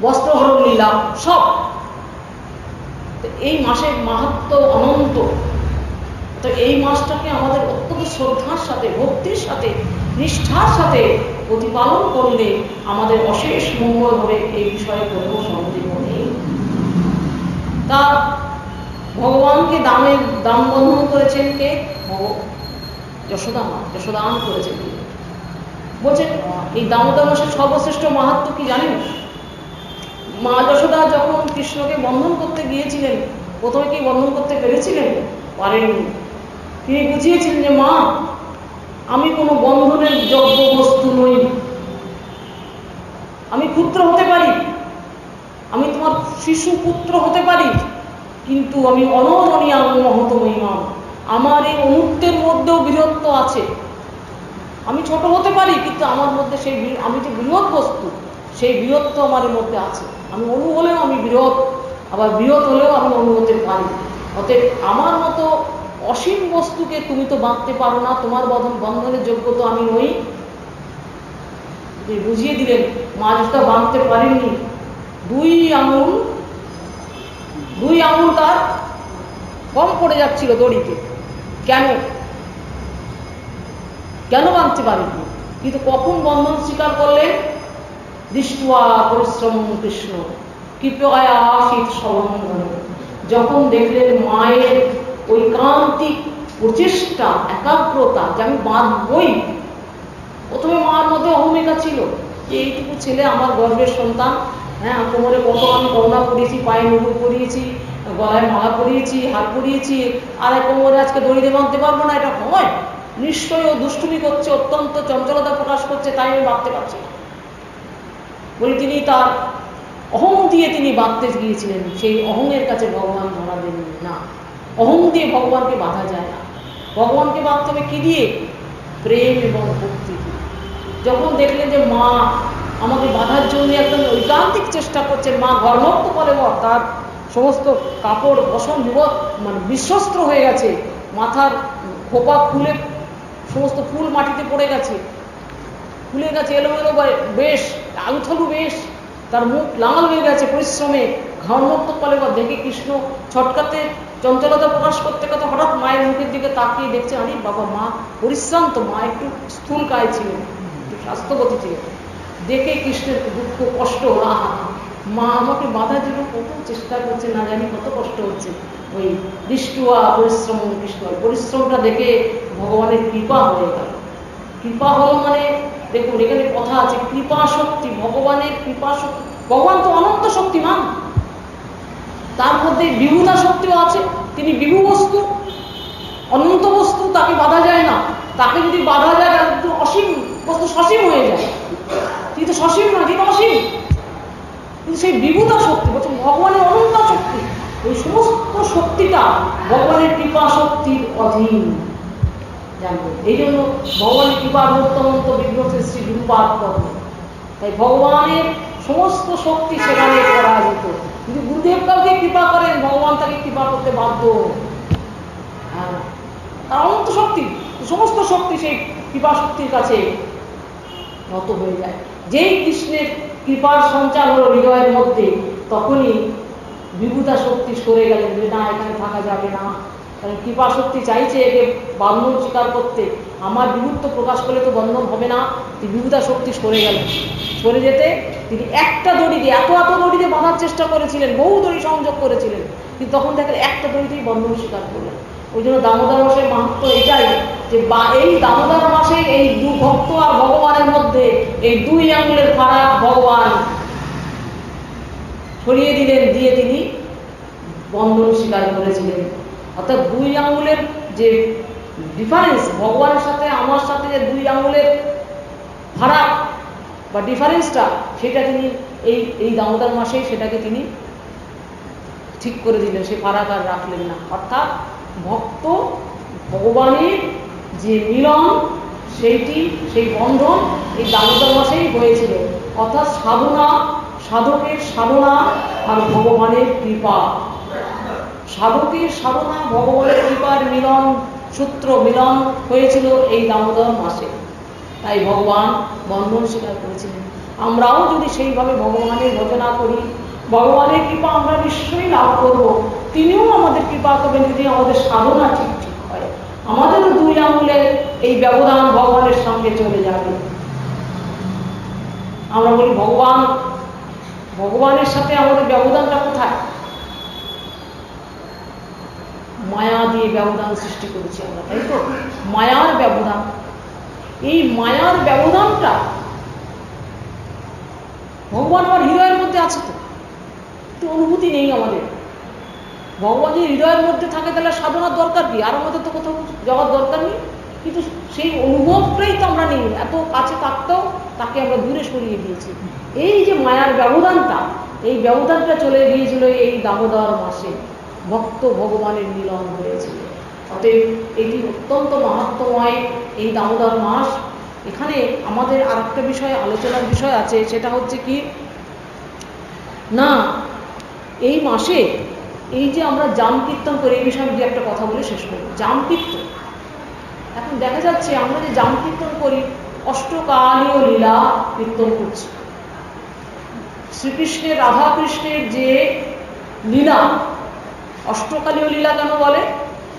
বস্ত্রহরণ লীলা সব। এই মাসের মাহাত্ম্য অনন্ত। তো এই মাসটাকে আমাদের অত্যন্ত শ্রদ্ধার সাথে, ভক্তির সাথে, নিষ্ঠার সাথে প্রতিপালন করলে আমাদের অশেষ মঙ্গল হবে। এই বিষয়ে কোনো সন্দেহ নেই। তা ভগবানকে দাম বন্ধন করেছেন কে? যশোদা মা, যশোদান করেছেন। বলছেন এই দামোদর মাসের সর্বশ্রেষ্ঠ মাহাত্ম্য কি জানেন? মা যশোদা যখন কৃষ্ণকে বন্ধন করতে গিয়েছিলেন, প্রথমে কি বন্ধন করতে পেরেছিলেন? পারেননি। তিনি বুঝিয়েছিলেন যে মা, আমি কোনো বন্ধনের যোগ্য বস্তু নই, আমি ক্ষুদ্র হতে পারি, আমি তোমার শিশু পুত্র হতে পারি, কিন্তু আমি অনমনীয়া মহত মহিমাম, আমার এই অনুত্বের মধ্যেও বীরত্ব আছে। আমি ছোট হতে পারি, কিন্তু আমার মধ্যে সেই আমি যে বৃহৎ বস্তু, সেই বীরত্ব আমার মধ্যে আছে। আমি অনু হলেও আমি বৃহৎ, আবার বৃহৎ হলেও আমি অনু হতে পারি। অতএব আমার মতো অসীম বস্তুকে তুমি তো বাঁধতে পারো না, তোমার বন্ধনের যোগ্য তো আমি নই। বুঝিয়ে দিলেন মাছটা বাঁধতে পারেননি, দুই আঙুল তার কম পড়ে যাচ্ছিল দড়িতে। কেন বাঁধতে পারেননি? কিন্তু কখন বন্ধন স্বীকার করলেন? দৃষ্টুয়া পরিশ্রম কৃষ্ণ কৃপয়া আশিত সবন্ধন, যখন দেখলেন মায়ের ওই কান্তিক প্রচেষ্টা, একাগ্রতা যে আমি বাঁধবই। প্রথমে মার মধ্যে অহমিকা ছিল যে এইটুকু ছেলে আমার গর্বের সন্তান, হ্যাঁ, কোমরে কত আমি করোনা পরিয়েছি, পায়ে নুপুর পরিয়েছি, গলায় মালা পরিয়েছি, হাত পরিয়েছি, আর এক কোমরে আজকে দড়িতে বাঁধতে পারবো না, এটা হয়? নিশ্চয়ই ও দুষ্টুমি করছে, অত্যন্ত চঞ্চলতা প্রকাশ করছে, তাই আমি বাঁধতে পারছি না বলে তিনি তার অহং দিয়ে তিনি বাঁধতে গিয়েছিলেন। সেই অহংয়ের কাছে ভগবান ধরা দেননি না। অহং দিয়ে ভগবানকে বাঁধা যায় না। ভগবানকে বাঁধতে হবে কি দিয়ে? প্রেম এবং ভক্তি দিয়ে। যখন দেখলেন যে মা আমাকে বাঁধার জন্য একদম ঐকান্তিক চেষ্টা করছেন, মা গর্ভক্ত করে তার সমস্ত কাপড় বসন বিবদ মানে বিশ্বস্ত্র হয়ে গেছে, মাথার খোপা খুলে সমস্ত ফুল মাটিতে পড়ে গেছে, ফুলে গেছে এলোমেলো বেশ, আলুথালু বেশ, তার মুখ লাল হয়ে গেছে পরিশ্রমে, ঘর্মক্ত কলে দেখে কৃষ্ণ ছটকাতে চঞ্চলতা প্রকাশ করতে করতে হঠাৎ মায়ের মুখের দিকে তাকিয়ে দেখছে, আরে বাবা, মা পরিশ্রান্ত, মা একটু স্থূল কায় ছিল, একটু স্বাস্থ্যবতী ছিল। দেখে কৃষ্ণের দুঃখ কষ্ট, আহা, মা আমাকে বাধার জন্য কত চেষ্টা করছে, না জানি কত কষ্ট হচ্ছে। ওই দৃষ্টুয়া পরিশ্রম কৃষ্ণ, পরিশ্রমটা দেখে ভগবানের কৃপা হয়ে গেল। কৃপা হলো মানে দেখুন এখানে কথা আছে, কৃপা শক্তি, ভগবানের কৃপা শক্তি। ভগবান তো অনন্ত শক্তিমান, তার মধ্যে বিভূতা শক্তিও আছে। তিনি বিভু বস্তু, অনন্ত বস্তু, তাকে বাধা যায় না। তাকে যদি বাধা যায় তাহলে অসীম বস্তু সসীম হয়ে যায়। তিনি তো সসীম নয়, তিনি অসীম। কিন্তু সেই বিভূতা শক্তি বলছেন ভগবানের অনন্ত শক্তি, ওই সমস্ত শক্তিটা ভগবানের কৃপা শক্তির অধীন। জানবেন এই জন্য ভগবানের কৃপার মুক্তমন্ত বিগ্রহ শ্রী গুরুপাদ পদ্ম। তাই ভগবানের সমস্ত শক্তি সেখানে পরাজিত। যদি গুরুদেব কাউকে কৃপা করেন, ভগবান তাকে কৃপা করতে বাধ্য। হ্যাঁ, তার অনন্ত শক্তি, সমস্ত শক্তি সেই কৃপা শক্তির কাছে নত হয়ে যায়। যেই কৃষ্ণের কৃপার সঞ্চার হলো হৃদয়ের মধ্যে, তখনই বিভূতা শক্তি সরে গেলেন যে না, এখানে থাকা যাবে না। কারণ কৃপা শক্তি চাইছে একে বন্ধন স্বীকার করতে, আমার বিভূত্ব প্রকাশ করলে তো বন্ধন হবে না। বিভূতা শক্তি সরে গেলেন। সরে যেতে তিনি একটা দড়ি দিয়ে এত দড়ি দিয়ে বাঁধার চেষ্টা করেছিলেন, বহু দড়ি সংযোগ করেছিলেন, কিন্তু তখন দেখেন একটা দড়িতেই বন্ধন স্বীকার করলেন। ওই জন্য দামোদর মাসের মাহাত্ম্য এটাই যে এই দামোদর মাসে এই দু ভক্ত আর ভগবানের মধ্যে এই দুই আঙুলের ফারাক ভগবান সরিয়ে দিলেন, দিয়ে তিনি বন্ধন স্বীকার করেছিলেন। অর্থাৎ দুই আঙুলের যে ডিফারেন্স, ভগবানের সাথে আমার সাথে যে দুই আঙুলের ফারাক বা ডিফারেন্সটা, সেটা তিনি এই দামোদর মাসেই সেটাকে তিনি ঠিক করে দিলেন। সে ফারাক আর রাখলেন না। অর্থাৎ ভক্ত ভগবানের যে মিলন, সেই বন্ধন এই দামোদর মাসেই হয়েছিল। অর্থাৎ সাধকের সাধনা আর ভগবানের কৃপা, সাধকের সাধনা ভগবানের কৃপার মিলন সূত্র মিলন হয়েছিল এই দামোদর মাসে। তাই ভগবান বন্ধন স্বীকার করেছিলেন। আমরাও যদি সেইভাবে ভগবানের ভজনা করি, ভগবানের কৃপা আমরা নিশ্চয়ই লাভ করব। তিনিও আমাদের কৃপা করবেন যদি আমাদের সাধনা ঠিক হয়। আমাদেরও দুই আঙুলের এই ব্যবধান ভগবানের সঙ্গে চলে যাবে। আমরা বলি ভগবানের সাথে আমাদের ব্যবধানটা কোথায়? মায়া দিয়ে ব্যবধান সৃষ্টি করেছি আমরা, তাই তো? মায়ার ব্যবধান। এই মায়ার ব্যবধানটা ভগবান আমার হৃদয়ের মধ্যে আছে, তো অনুভূতি নেই আমাদের। ভগবান যদি হৃদয়ের মধ্যে থাকে তাহলে সাধনার দরকার কি? আর আমাদের তো কোথাও যাওয়ার দরকার নেই। কিন্তু সেই অনুভবটাই তো আমরা নেই। এত কাছে থাকতেও তাকে আমরা দূরে সরিয়ে দিয়েছি। এই যে মায়ার ব্যবধানটা, এই ব্যবধানটা চলে গিয়েছিল এই দামোদর মাসে। ভক্ত ভগবানের মিলন হয়েছিল। অতএব এটি অত্যন্ত মাহাত্ম্যময় এই দামোদর মাস। এখানে আমাদের আরেকটা বিষয় আলোচনার বিষয় আছে, সেটা হচ্ছে কি না, এই মাসে এই যে আমরা জাম কীর্তন করি, এই বিষয়ে আমি একটা কথা বলে শেষ করি। জাম কীর্তন, এখন দেখা যাচ্ছে আমরা যে জাম কীর্তন করি, অষ্টকালীয় লীলা কীর্তন করছি। শ্রীকৃষ্ণের রাধাকৃষ্ণের যে লীলা, অষ্টকালীয় লীলা কেন বলে?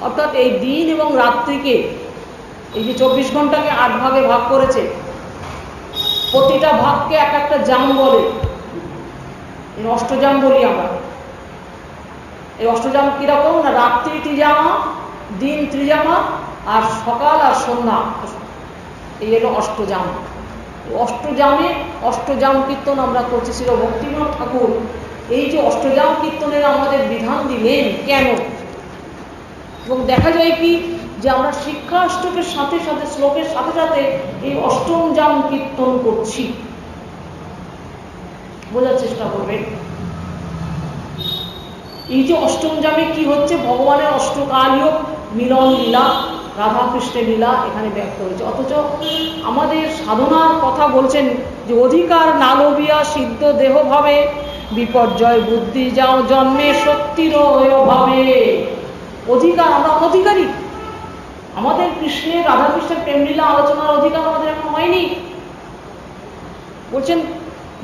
অর্থাৎ এই দিন এবং রাত্রিকে, এই যে 24 ঘন্টাকে 8 ভাগে ভাগ করেছে, প্রতিটা ভাগকে এক একটা জাম বলে, এই অষ্টজাম বলি আমরা। এই অষ্টজাম কিরকম না, রাত্রি ত্রিজামা, দিন ত্রিজামা, আর সকাল আর সন্ধ্যা, এই হলো অষ্টজাম। অষ্টজামে অষ্টজাম কীর্তন আমরা করছি। শ্রী ভক্তিনাথ ঠাকুর এই যে অষ্টজাম কীর্তনের আমাদের বিধান দিলেন কেন? এবং দেখা যায় কি যে আমরা শিক্ষা অষ্টকের সাথে সাথে, শ্লোকের সাথে সাথে এই অষ্টম জাম কীর্তন করছি। বোঝার চেষ্টা করবেন এই যে অষ্টম জামে কি হচ্ছে, ভগবানের অষ্টকালীয় মিলন লীলা, রাধাকৃষ্ণের লীলা এখানে ব্যক্ত হয়েছে। অথচ আমাদের সাধনার কথা বলছেন যে অধিকার না লোভিয়া সিদ্ধ দেহভাবে, বিপর্যয় বুদ্ধি যাও জন্মে শক্তির অভাবে। অধিকার, আমরা অনধিকারী। আমাদের কৃষ্ণের রাধাকৃষ্ণের প্রেমলীলা আলোচনার অধিকার আমাদের এখন হয়নি। বলছেন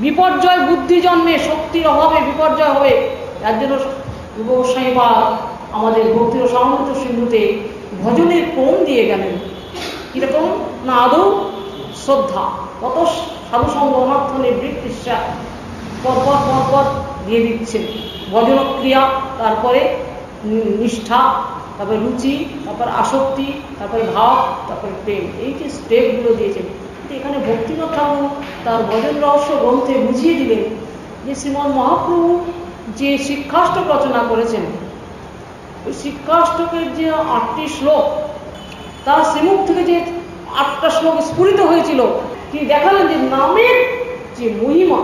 বিপর্যয় বুদ্ধি জন্মে, শক্তির অভাবে বিপর্যয় হবে। তার জন্য গোস্বামীবা আমাদের ভক্তির সমামৃত সিন্ধুতে ভজনের ক্রম দিয়ে গেলেন। কিরকম না, আদৌ শ্রদ্ধা, কত সাধুসঙ্গ অনর্থ নিবৃত্তিস্যা, পরপর পরপর দিয়ে দিচ্ছেন। ভজনক্রিয়া, তারপরে নিষ্ঠা, তারপরে রুচি, তারপর আসক্তি, তারপরে ভাব, তারপরে প্রেম, এই যে স্টেপগুলো দিয়েছেন। এখানে ভক্তিনাথ ঠাকুর তার ভজন রহস্য গ্রন্থে বুঝিয়ে দিলেন যে শ্রীমন মহাপ্রভু যে শিক্ষাষ্টক রচনা করেছেন, ওই শিক্ষাষ্টকের যে 8টি শ্লোক, তার শ্রীমুখ থেকে যে 8টা শ্লোক স্ফুরিত হয়েছিল, তিনি দেখালেন যে নামের যে মহিমা,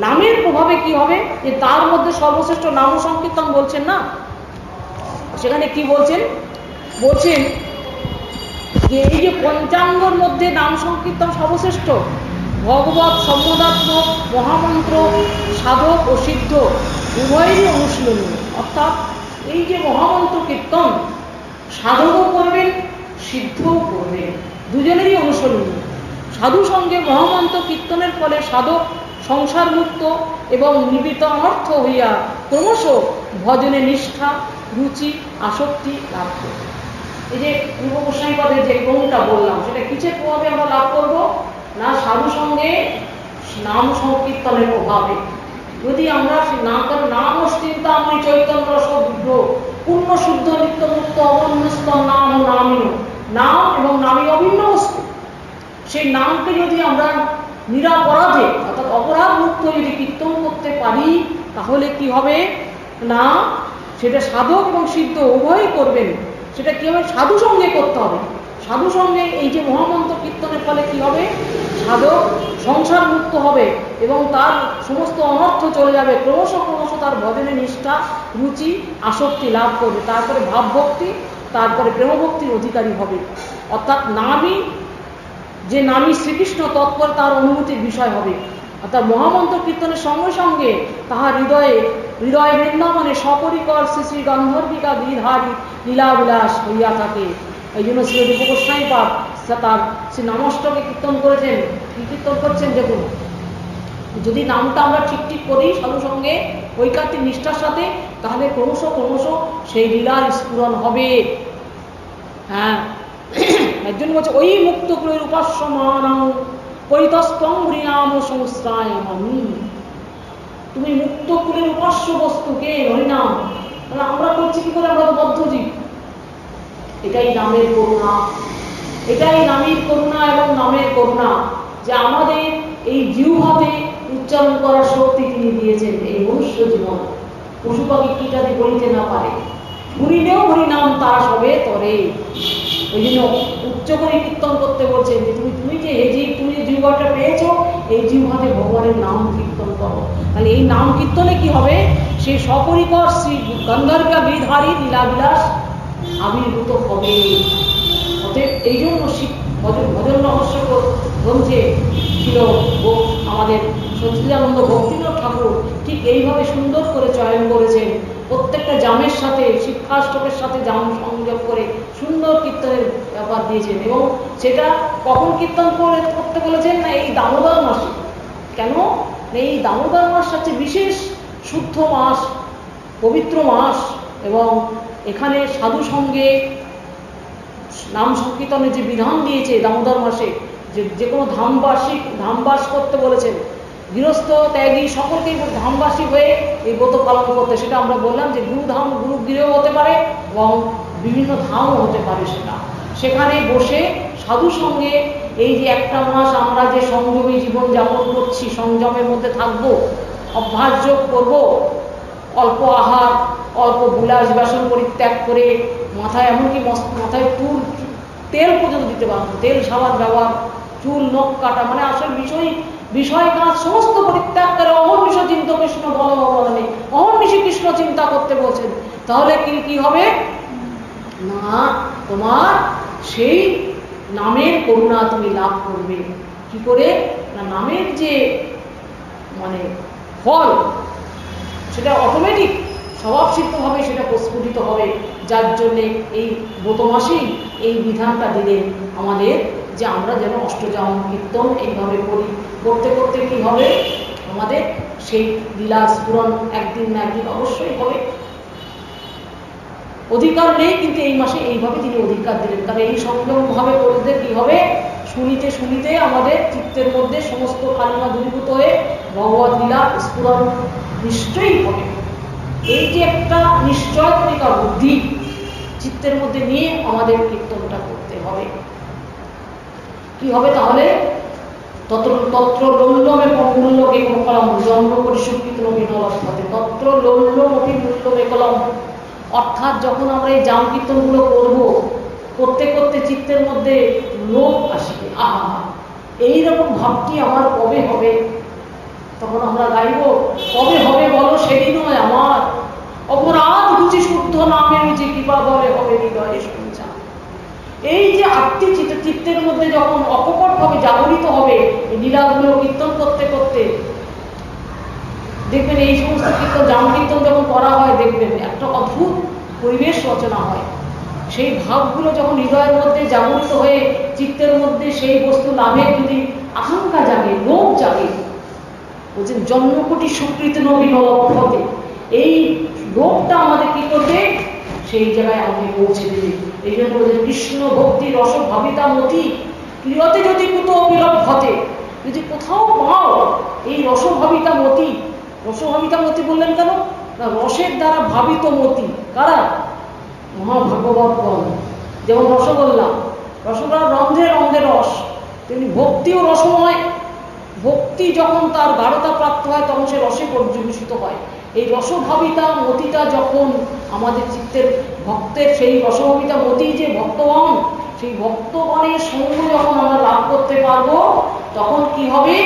নামের প্রভাবে কি হবে, যে তার মধ্যে সর্বশ্রেষ্ঠ নাম সংকীর্তন বলছেন না, সেখানে কি বলছেন? বলছেন যে এই যে পঞ্চাঙ্গর মধ্যে নাম সংকীর্তন সর্বশ্রেষ্ঠ, ভগবত সম্মদাত্মক মহামন্ত্র সাধক ও সিদ্ধ উভয়েরই অনুশীলনীয়। অর্থাৎ এই যে মহামন্ত্র কীর্তন সাধকও করবেন, সিদ্ধও করবেন, দুজনেরই অনুসরণীয়। সাধু সঙ্গে মহামন্ত্র কীর্তনের ফলে সাধক সংসার মুক্ত এবং নিবিত অনর্থ হইয়া ক্রমশ ভজনে নিষ্ঠা, রুচি, আসক্তি লাভ করবে। এই যে পূর্ব গোস্বামীপদের যে ক্রমটা বললাম, সেটা কিসের প্রভাবে আমরা লাভ করব না, সাধু সঙ্গে নাম সংকীর্তনের প্রভাবে। যদি আমরা নাম চিন্তা আমি চৈতন্য রসবিগ্র পূর্ণ শুদ্ধ নিত্য মুক্ত অবন্যস্তম নাম ও নামিন, নাম এবং নামী অভিন্ন বস্তু, সেই নামকে যদি আমরা নিরাপরাধে অর্থাৎ অপরাধ মুক্ত যদি কীর্তন করতে পারি, তাহলে কি হবে না, সেটা সাধক এবং সিদ্ধ উভয়ই করবেন। সেটা কি হবে? সাধু সঙ্গে করতে হবে। সাধু সঙ্গে এই যে মহামন্ত্র কীর্তনের ফলে কি হবে, সাধক সংসার মুক্ত হবে এবং তার সমস্ত অনর্থ চলে যাবে। ক্রমশ ক্রমশ তার ভজনে নিষ্ঠা, রুচি, আসক্তি লাভ করবে। তারপরে ভাবভক্তি, তারপরে প্রেমভক্তির অধিকারী হবে। অর্থাৎ নামই যে নামী শ্রীকৃষ্ণ তৎপর তার অনুভূতির বিষয় হবে। অর্থাৎ মহামন্ত্র কীর্তনের সঙ্গে সঙ্গে তাহার হৃদয় বৃন্দাবনে সপরিকর শ্রী শ্রী গন্ধর্বিকা গিরিধারী লীলাবিলাস হইয়া থাকে। এই জন্য শ্রী রূপ গোস্বামী পাদ তার শ্রী নামষ্টকে কীর্তন করেছেন। কি কীর্তন করছেন দেখুন, যদি নামটা আমরা ঠিক ঠিক করি সাধু সঙ্গে ঐকান্তিক নিষ্ঠার সাথে, তাহলে ক্রমশ ক্রমশ সেই লীলার স্ফুরণ হবে। হ্যাঁ, একজন বলছে ওই মুক্ত কুলের উপাস্যমান পরিতস্তং হৃণাম সংস্থায়ামি। তুমি মুক্ত কুলের উপাস্য বস্তুকে হরিনাম, তাহলে আমরা করছি কি করে? আমরা তো বদ্ধজীব। এটাই নামের করুণা, এটাই নামের করুণা এবং নামের করুণা যে আমাদের এই জিহ্বাতে উচ্চারণ করার শক্তি তিনি দিয়েছেন। এই মনুষ্য জীবন পশু পাখি কীটাদি বলিতে না পারে, ঘুরিলেও হরিনাম তারা সবে তরে। ওই জন্য উচ্চ করে কীর্তন করতে বলছেন যে তুমি যে তুমি যে জিহ্বাটা পেয়েছো, এই জিহ্বাতে ভগবানের নাম কীর্তন করো। তাহলে এই নাম কীর্তনে কি হবে? সেই সপরিকর শ্রী গন্ধর্ব গিরিধারী লীলাবিলাস আবির্ভূত হবে। অতএব এই জন্য ভজন রহস্য গ্রন্থে ছিল আমাদের সচ্চিদানন্দ ভক্তিনাথ ঠাকুর ঠিক এইভাবে সুন্দর করে চয়ন করেছেন। প্রত্যেকটা জামের সাথে শিক্ষাষ্টকের সাথে জাম সংযোগ করে সুন্দর কীর্তনের ব্যাপার দিয়েছেন। এবং সেটা কখন কীর্তন করতে বলেছেন না, এই দামোদর মাসে। কেন? এই দামোদর মাস হচ্ছে বিশেষ শুদ্ধ মাস, পবিত্র মাস, এবং এখানে সাধু সঙ্গে নাম সংকীর্তনের যে বিধান দিয়েছে দামোদর মাসে, যে কোনো ধামবাস করতে বলেছেন, গৃহস্থ ত্যাগী সকলকেই ধামবাসী হয়ে এই ব্রত পালন করতে। সেটা আমরা বললাম যে গুরুগৃহ হতে পারে এবং বিভিন্ন ধামও হতে পারে। সেখানে বসে সাধু সঙ্গে এই যে একটা মাস আমরা যে সংযমী জীবন যাপন করছি, সংযমের মধ্যে থাকবো, অভ্যাসযোগ করব, অল্প আহার, অল্প বিলাস বাসন পরিত্যাগ করে, মাথায় এমনকি মাথায় তেল পর্যন্ত দিতে পারবো, তেল সাবান ব্যবহার, চুল নখ কাটা, মানে আসল বিষয় কাজ সমস্ত পরিত্যাগ করে অহর্নিশ চিন্ত কৃষ্ণ বলে অহর্নিশি কৃষ্ণ চিন্তা করতে বলছেন। তাহলে কি হবে না, তোমার সেই নামের করুণা তুমি লাভ করবে। কি করে না, নামের যে মানে ফল সেটা অটোমেটিক স্বভাবসিদ্ধভাবে সেটা প্রস্ফুটিত হবে। যার জন্যে এই ব্রত মাসেই এই বিধানটা দিলেন আমাদের, যে আমরা যেন অষ্টযাম কীর্তন এইভাবে করি। করতে করতে কি হবে, আমাদের সেই লীলা স্ফুরণ একদিন না একদিন অবশ্যই হবে। অধিকার নেই, কিন্তু এই মাসে এইভাবে তিনি অধিকার দিলেন। কারণ এই সংযমভাবে করতে কি হবে, শুনিতে শুনিতে আমাদের চিত্তের মধ্যে সমস্ত কালিমা দূরীভূত হয়ে ভগবত লীলা স্ফুরণ নিশ্চয়ই হবে। এই যে একটা নিশ্চয়তা বুদ্ধি চিত্তের মধ্যে নিয়ে আমাদের কীর্তনটা করতে হবে। কি হবে তাহলে, তত্র লৌল্যমে মূল্যকে কলম জন্ম করি সুকৃত নবীনলপথে, তত্র লৌল্যমপি মূল্যমে কলম। অর্থাৎ যখন আমরা এই জাম কীর্তনগুলো করবো, করতে করতে চিত্তের মধ্যে লোভ আসবে, আহা এইরকম ভাবটি আমার কবে হবে, তখন আমরা গাইব, কবে হবে বলো সেদিন নয় আমার, অপরাধ রুচি শুদ্ধ নামে রুচি কৃপা বলে হবে হৃদয়ে সঞ্চার। এই যে আত্মি চিত্তের মধ্যে যখন অকপটভাবে জাগরিত হবে লীলাগুলো কীর্তন করতে করতে, দেখবেন এই সমস্ত কীর্তন জাম কীর্তন যখন করা হয়, দেখবেন একটা অদ্ভুত পরিবেশ রচনা হয়। সেই ভাবগুলো যখন হৃদয়ের মধ্যে জাগরিত হয়ে চিত্তের মধ্যে সেই বস্তু লাভের যদি আকাঙ্ক্ষা জাগে, লোভ জাগে, বলছেন জন্মকোটি সুকৃত নবীনলপথে, এই লোভটা আমাদের কি করবে, সেই জায়গায় আমাকে পৌঁছে দেবে। এই জন্য বলছেন কৃষ্ণ ভক্তি রস ভাবিতা মতি ক্রিয়তে যদি কুত অবিলভ হতে, যদি কোথাও পাও এই রসভাবিতা মতি। রসভাবিতা মতি বললেন কেন না, রসের দ্বারা ভাবিত মতি কারা, মহাভাগবতগণ। যেমন রসগোল্লা রন্ধে রন্ধে রস, তেমনি ভক্তিও রসময়। ভক্তি যখন তার গাঢ়তা প্রাপ্ত হয় তখন সে রসে পর্যবেসিত হয়। এই রসভাবিতা মতিটা যখন আমাদের চিত্তের ভক্তের, সেই রসভাবিতা মতি যে ভক্তগণ, সেই ভক্তগণের সঙ্গ যখন আমরা লাভ করতে পারবো, তখন কি হবে,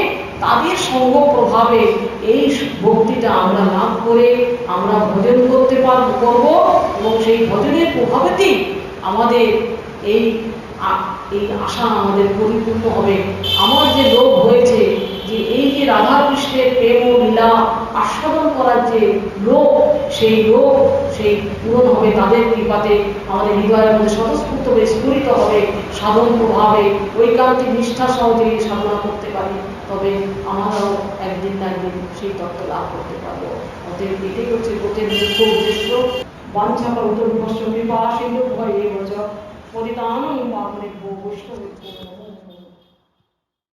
তাদের সঙ্গ প্রভাবে এই ভক্তিটা আমরা লাভ করে আমরা ভজন করতে করব, এবং সেই ভজনের প্রভাবেতেই আমাদের এই আশা আমাদের পরিপূর্ণ হবে। আমার যে লোভ হয়েছে, যে এই যে রাধা কৃষ্ণের প্রেম ও লীলা আস্বাদন করার যে লোভ, সেই লোভ সেই পূরণ হবে তাদের কৃপাতে। আমাদের হৃদয়ের মধ্যে স্বতঃস্ফূর্ত হবে, স্ফুরিত হবে সাধন প্রভাবে। ঐকান্তিক নিষ্ঠা সহ যদি সাধনা করতে পারি, তবে আমরাও একদিন না একদিন সেই তত্ত্ব লাভ করতে পারবো। অতএব এটাই হচ্ছে ব্রতের মুখ্য উদ্দেশ্য। বাঞ্ছা কল্পতরুভ্যশ্চ কৃপা সিন্ধু ভয়ে